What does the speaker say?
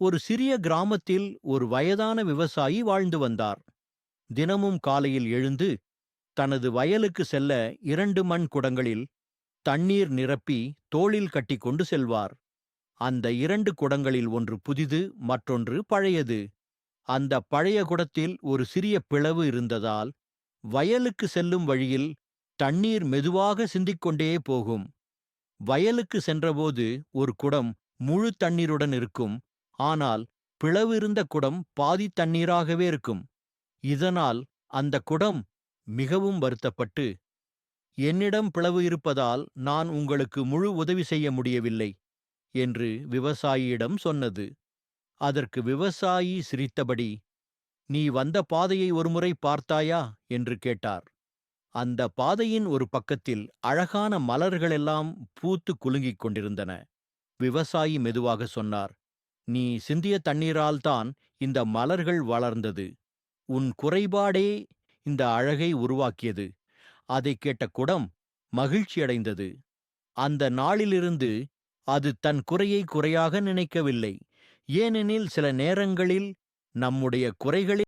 ஒரு சிறிய கிராமத்தில் ஒரு வயதான விவசாயி வாழ்ந்து வந்தார். தினமும் காலையில் எழுந்து தனது வயலுக்கு செல்ல 2 மண் குடங்களில் தண்ணீர் நிரப்பி தோளில் கட்டிக்கொண்டு செல்வார். அந்த 2 குடங்களில் ஒன்று புதிது, மற்றொன்று பழையது. அந்த பழைய குடத்தில் ஒரு சிறிய பிளவு இருந்ததால் வயலுக்கு செல்லும் வழியில் தண்ணீர் மெதுவாக சிந்திக்கொண்டே போகும். வயலுக்கு சென்றபோது ஒரு குடம் முழு தண்ணீருடன் இருக்கும். ஆனால் பிளவு இருந்த குடம் பாதி தண்ணீராகவே இருக்கும். இதனால் அந்த குடம் மிகவும் வருத்தப்பட்டு, என்னிடம் பிளவு இருப்பதால் நான் உங்களுக்கு முழு உதவி செய்ய முடியவில்லை என்று விவசாயியிடம் சொன்னது. அதற்கு விவசாயி சிரித்தபடி, நீ வந்த பாதையை ஒருமுறை பார்த்தாயா என்று கேட்டார். அந்த பாதையின் ஒரு பக்கத்தில் அழகான மலர்களெல்லாம் பூத்து குலுங்கிக் கொண்டிருந்தன. விவசாயி மெதுவாக சொன்னார், நீ சிந்திய தண்ணீரால்தான் இந்த மலர்கள் வளர்ந்தது. உன் குறைபாடே இந்த அழகை உருவாக்கியது. அதைக் கேட்ட குடம் மகிழ்ச்சியடைந்தது. அந்த நாளிலிருந்து அது தன் குறையை குறையாக நினைக்கவில்லை. ஏனெனில் சில நேரங்களில் நம்முடைய குறைகளே